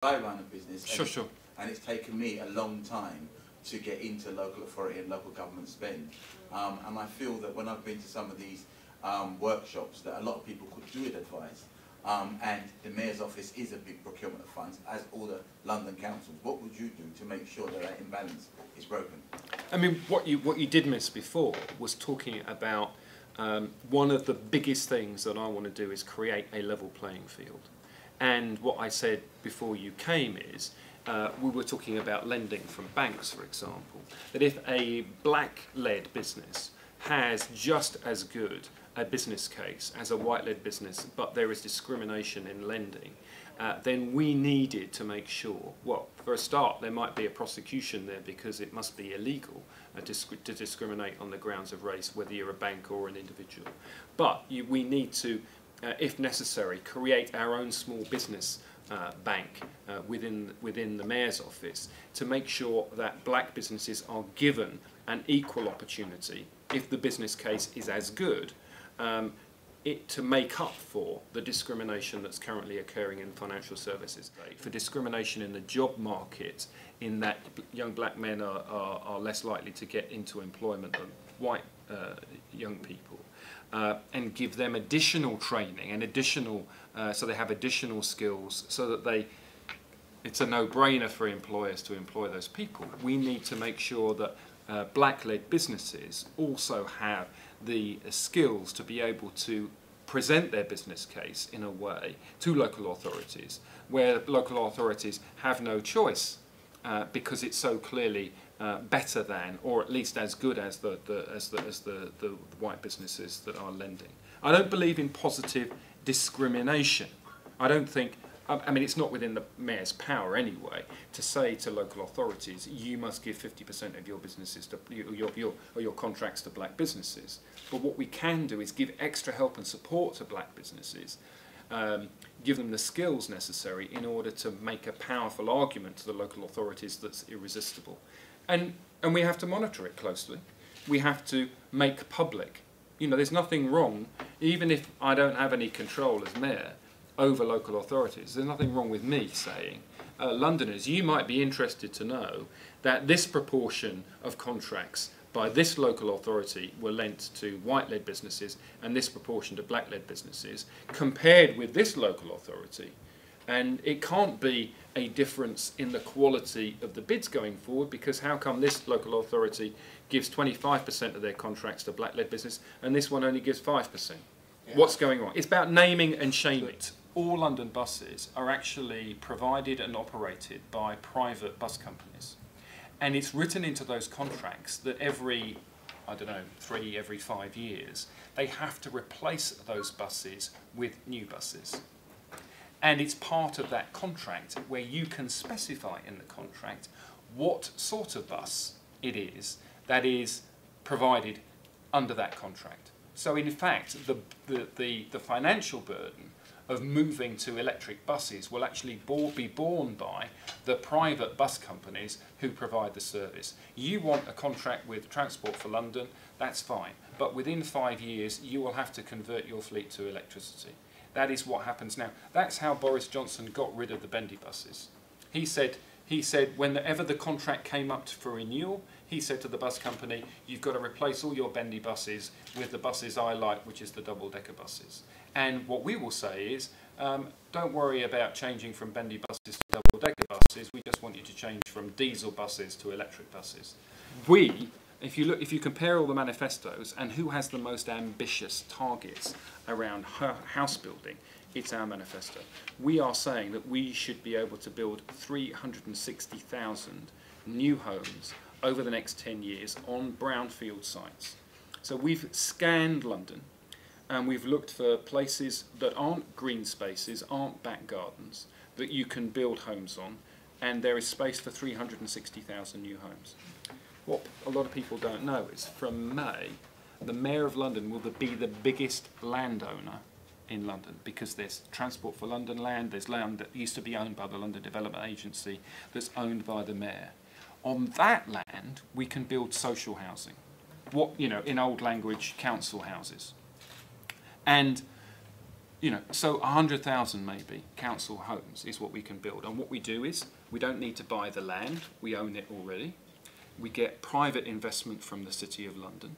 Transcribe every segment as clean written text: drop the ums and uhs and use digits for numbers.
I run a business, Sure. And it's taken me a long time to get into local authority and local government spend. And I feel that when I've been to some of these workshops, that a lot of people could do with advice. And the Mayor's office is a big procurement of funds, as all the London councils. What would you do to make sure that that imbalance is broken? I mean, what you did miss before was talking about one of the biggest things that I want to do is create a level playing field. And what I said before you came is, we were talking about lending from banks, for example, that if a black-led business has just as good a business case as a white-led business, but there is discrimination in lending, then we needed to make sure, well, for a start, there might be a prosecution there because it must be illegal to discriminate on the grounds of race, whether you're a bank or an individual. But we need to, if necessary, create our own small business bank within the Mayor's office to make sure that black businesses are given an equal opportunity, if the business case is as good, to make up for the discrimination that's currently occurring in financial services. For discrimination in the job market, in that young black men are less likely to get into employment than white young people, and give them additional training and additional, so they have additional skills, so that it's a no-brainer for employers to employ those people. We need to make sure that black-led businesses also have the skills to be able to present their business case in a way to local authorities, where local authorities have no choice because it's so clearly better than, or at least as good as the white businesses that are lending. I don't believe in positive discrimination. I don't think. I mean, it's not within the Mayor's power anyway to say to local authorities, you must give 50% of your businesses to your contracts to black businesses. But what we can do is give extra help and support to black businesses, give them the skills necessary in order to make a powerful argument to the local authorities that's irresistible. And we have to monitor it closely. We have to make public. You know, there's nothing wrong, even if I don't have any control as Mayor over local authorities. There's nothing wrong with me saying, Londoners, you might be interested to know that this proportion of contracts by this local authority were lent to white-led businesses and this proportion to black-led businesses, compared with this local authority. And it can't be a difference in the quality of the bids going forward, because how come this local authority gives 25% of their contracts to black-led business and this one only gives 5%? Yeah. What's going on? It's about naming and shaming. All London buses are actually provided and operated by private bus companies. And it's written into those contracts that every 5 years, they have to replace those buses with new buses. And it's part of that contract where you can specify in the contract what sort of bus it is that is provided under that contract. So in fact, the financial burden of moving to electric buses will actually be borne by the private bus companies who provide the service. You want a contract with Transport for London, that's fine. But within 5 years, you will have to convert your fleet to electricity. That is what happens now. That's how Boris Johnson got rid of the bendy buses. He said whenever the contract came up for renewal, he said to the bus company, you've got to replace all your bendy buses with the buses I like, which is the double-decker buses. And what we will say is, don't worry about changing from bendy buses to double-decker buses. We just want you to change from diesel buses to electric buses. If you compare all the manifestos and who has the most ambitious targets around house building, it's our manifesto. We are saying that we should be able to build 360,000 new homes over the next 10 years on brownfield sites. So we've scanned London and we've looked for places that aren't green spaces, aren't back gardens, that you can build homes on, and there is space for 360,000 new homes. What a lot of people don't know is from May, the Mayor of London will be the biggest landowner in London, because there's Transport for London land, there's land that used to be owned by the London Development Agency that's owned by the Mayor. On that land, we can build social housing, in old language, council houses. And so 100,000 maybe council homes is what we can build. And what we do is we don't need to buy the land, we own it already. We get private investment from the City of London.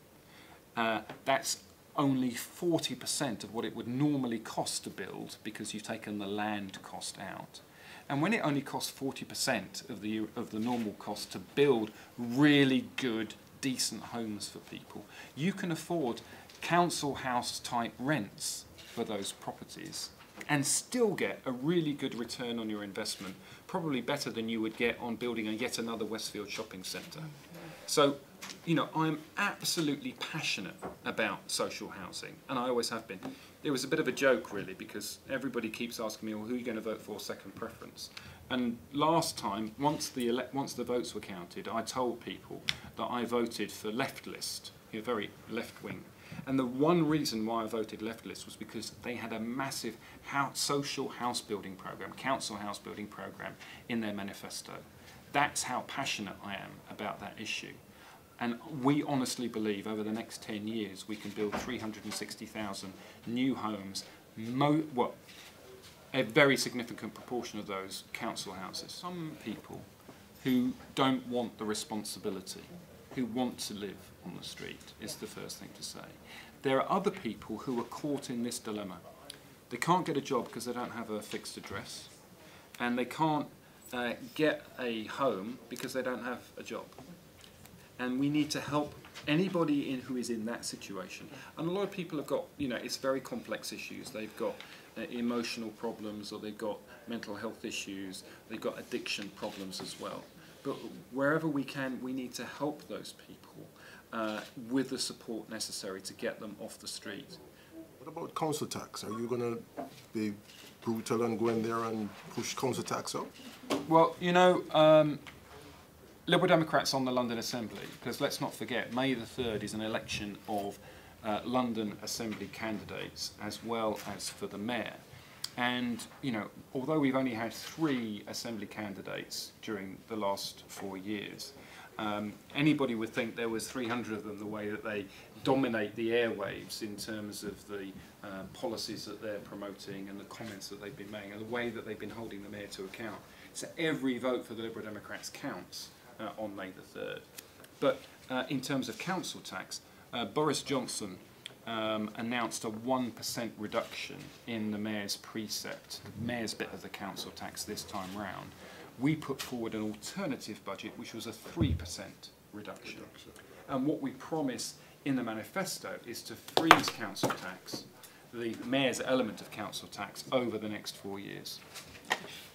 That's only 40% of what it would normally cost to build because you've taken the land cost out. And when it only costs 40% of the normal cost to build really good, decent homes for people, you can afford council house type rents for those properties and still get a really good return on your investment, probably better than you would get on building yet another Westfield shopping centre. So, I'm absolutely passionate about social housing, and I always have been. It was a bit of a joke, really, because everybody keeps asking me, well, who are you going to vote for second preference? And last time, once the votes were counted, I told people that I voted for Left List, very left-wing. And the one reason why I voted Left List was because they had a massive social house building programme, council house building programme in their manifesto. That's how passionate I am about that issue. And we honestly believe over the next 10 years we can build 360,000 new homes, a very significant proportion of those council houses. Some people who don't want the responsibility, who want to live on the street, is the first thing to say. There are other people who are caught in this dilemma. They can't get a job because they don't have a fixed address, and they can't get a home because they don't have a job. And we need to help anybody who is in that situation. And a lot of people have got, it's very complex issues. They've got emotional problems, or they've got mental health issues, they've got addiction problems as well. But wherever we can, we need to help those people with the support necessary to get them off the street. What about council tax? Are you going to be brutal and go in there and push council tax up? Well, Liberal Democrats on the London Assembly, because let's not forget, May the 3rd is an election of London Assembly candidates as well as for the mayor. And, although we've only had 3 Assembly candidates during the last 4 years, anybody would think there was 300 of them the way that they dominate the airwaves in terms of the policies that they're promoting and the comments that they've been making and the way that they've been holding the mayor to account. So every vote for the Liberal Democrats counts on May the 3rd. But in terms of council tax, Boris Johnson announced a 1% reduction in the mayor's precept, the mayor's bit of the council tax this time round. We put forward an alternative budget which was a 3% reduction. And what we promise in the manifesto is to freeze council tax, the mayor's element of council tax, over the next 4 years.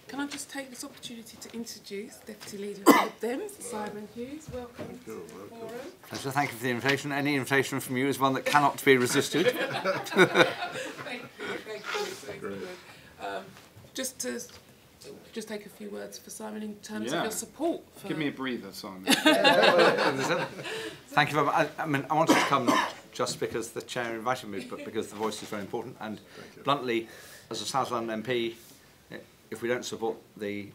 Can I just take this opportunity to introduce Deputy Leader of Lib Dems, Simon Hughes. Welcome to the forum. Pleasure. Thank you for the invitation. Any invitation from you is one that cannot be resisted. Thank you. Very good. Just take a few words for Simon in terms of your support. For... Give me a breather, Simon. Thank you very much. I wanted to come not just because the chair invited me, but because the voice is very important. And bluntly, as a South London MP, if we don't support the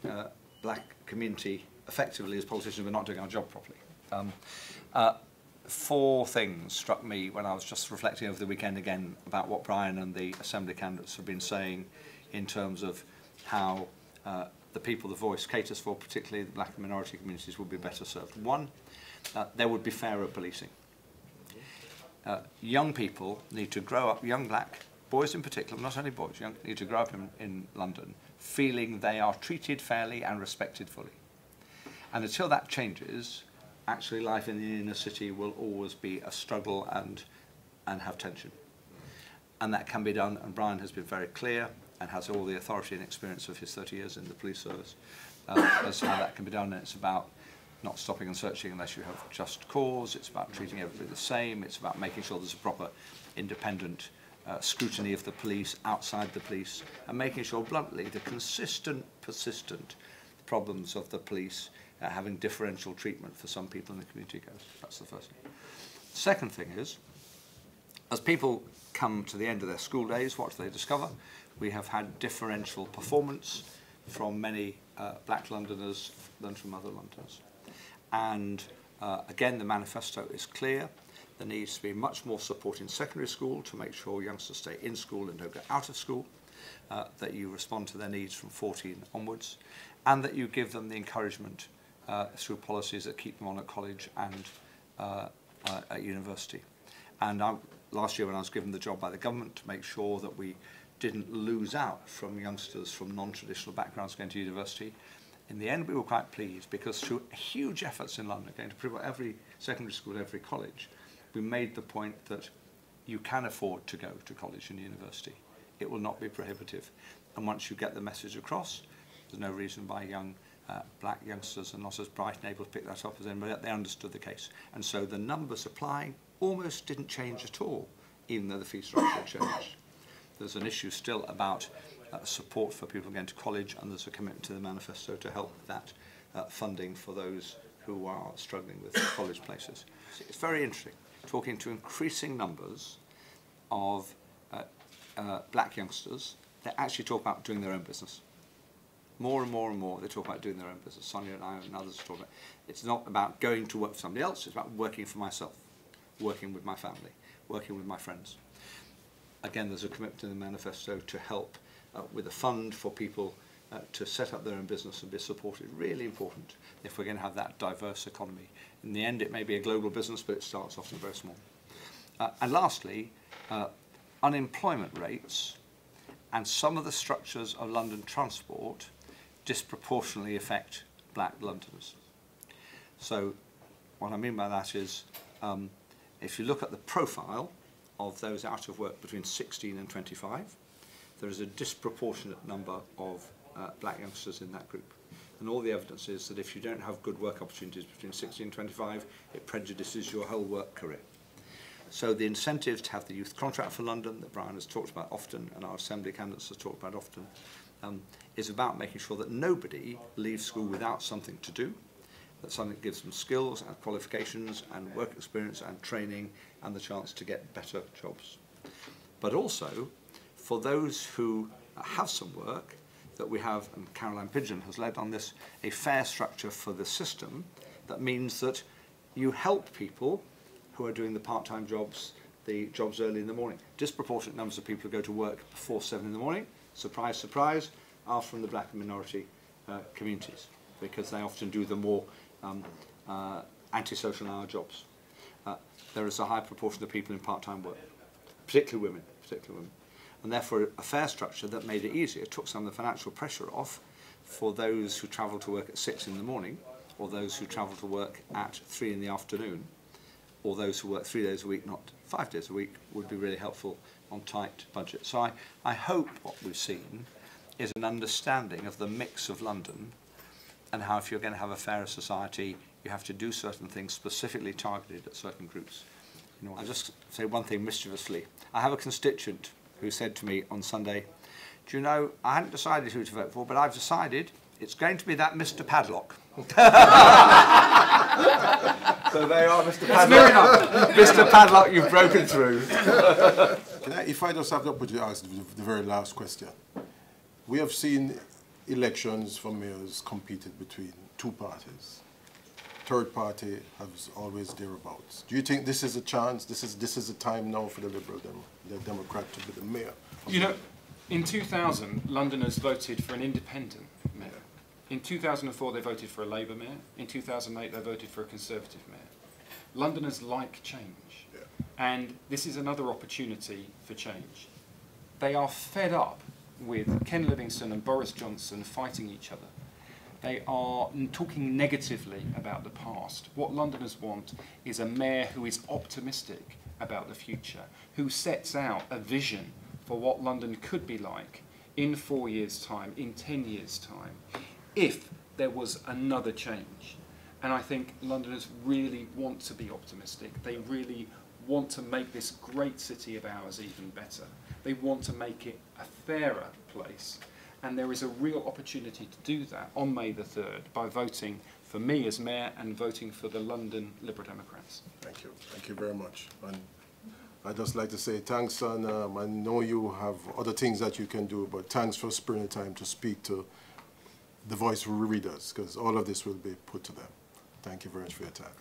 black community effectively as politicians, we're not doing our job properly. 4 things struck me when I was just reflecting over the weekend again about what Brian and the Assembly candidates have been saying in terms of how the people the voice caters for, particularly the black and minority communities, would be better served. 1, there would be fairer policing. Young people need to grow up, young black boys in particular, not only boys, need to grow up in London feeling they are treated fairly and respected fully. And until that changes, actually life in the inner city will always be a struggle and have tension. And that can be done, and Brian has been very clear and has all the authority and experience of his 30 years in the police service as to how that can be done. And it's about not stopping and searching unless you have just cause. It's about treating everybody the same. It's about making sure there's a proper independent scrutiny of the police, outside the police, and making sure, bluntly, the consistent, persistent problems of the police having differential treatment for some people in the community goes. That's the first thing. Second thing is, as people come to the end of their school days, what do they discover? We have had differential performance from many black Londoners than from other Londoners. And again, the manifesto is clear. There needs to be much more support in secondary school to make sure youngsters stay in school and don't go out of school, that you respond to their needs from 14 onwards, and that you give them the encouragement through policies that keep them on at college and at university. And last year when I was given the job by the government to make sure that we didn't lose out from youngsters from non-traditional backgrounds going to university, in the end we were quite pleased, because through huge efforts in London, going to pretty well every secondary school, every college, we made the point that you can afford to go to college and university. It will not be prohibitive. And once you get the message across, there's no reason why young black youngsters are not as bright and able to pick that up as anybody else. They understood the case. And so the numbers applying almost didn't change at all, even though the fee structure changed. There's an issue still about support for people going to college, and there's a commitment to the manifesto to help with that funding for those who are struggling with college places. It's very interesting, talking to increasing numbers of black youngsters. They actually talk about doing their own business. More and more and more, they talk about doing their own business. Sonia and I and others talk about it's not about going to work for somebody else, it's about working for myself, working with my family, working with my friends. Again, there's a commitment in the manifesto to help with a fund for people to set up their own business and be supported. Really important if we're going to have that diverse economy. In the end, it may be a global business, but it starts often very small. And lastly, unemployment rates and some of the structures of London transport disproportionately affect black Londoners. So what I mean by that is, if you look at the profile of those out of work between 16 and 25, there is a disproportionate number of black youngsters in that group. And all the evidence is that if you don't have good work opportunities between 16 and 25, it prejudices your whole work career. So the incentive to have the youth contract for London that Brian has talked about often, and our assembly candidates have talked about often, is about making sure that nobody leaves school without something to do, that something gives them skills and qualifications and work experience and training and the chance to get better jobs. But also, for those who have some work, that we have, and Caroline Pidgeon has led on this, a fair structure for the system that means that you help people who are doing the part-time jobs, the jobs early in the morning. Disproportionate numbers of people who go to work before 7 in the morning, surprise, surprise, are from the black and minority communities, because they often do the more antisocial hour jobs. There is a high proportion of people in part-time work, particularly women. And therefore a fair structure that made it easier, took some of the financial pressure off for those who travel to work at 6 in the morning, or those who travel to work at 3 in the afternoon, or those who work 3 days a week, not 5 days a week, would be really helpful on tight budgets. So I hope what we've seen is an understanding of the mix of London, and how if you're going to have a fairer society, you have to do certain things specifically targeted at certain groups. You know, I'll just say one thing mischievously. I have a constituent who said to me on Sunday, do you know, I hadn't decided who to vote for, but I've decided it's going to be that Mr. Padlock. So they are, Mr. Padlock. Mr. Padlock, you've broken through. If I just have the opportunity to ask the very last question. We have seen elections for mayors competed between two parties. Third party has always thereabouts. Do you think this is a chance, this is a time now for the Liberal Democrat to be the mayor? You know, in 2000, Londoners voted for an independent mayor. In 2004, they voted for a Labour mayor. In 2008, they voted for a Conservative mayor. Londoners like change. Yeah. And this is another opportunity for change. They are fed up with Ken Livingstone and Boris Johnson fighting each other. They are talking negatively about the past. What Londoners want is a mayor who is optimistic about the future, who sets out a vision for what London could be like in 4 years' time, in 10 years' time, if there was another change. And I think Londoners really want to be optimistic. They really want to make this great city of ours even better. They want to make it a fairer place. And there is a real opportunity to do that on May the 3rd by voting for me as mayor and voting for the London Liberal Democrats. Thank you. Thank you very much. And I'd just like to say thanks, and I know you have other things that you can do, but thanks for sparing the time to speak to the voice readers, because all of this will be put to them. Thank you very much for your time.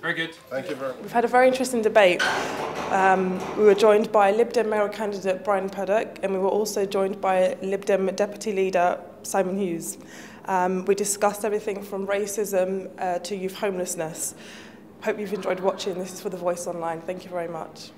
Very good. Thank you very much. We've had a very interesting debate. We were joined by Lib Dem mayoral candidate Brian Paddick, and we were also joined by Lib Dem deputy leader Simon Hughes. We discussed everything from racism to youth homelessness. Hope you've enjoyed watching. This is for The Voice Online. Thank you very much.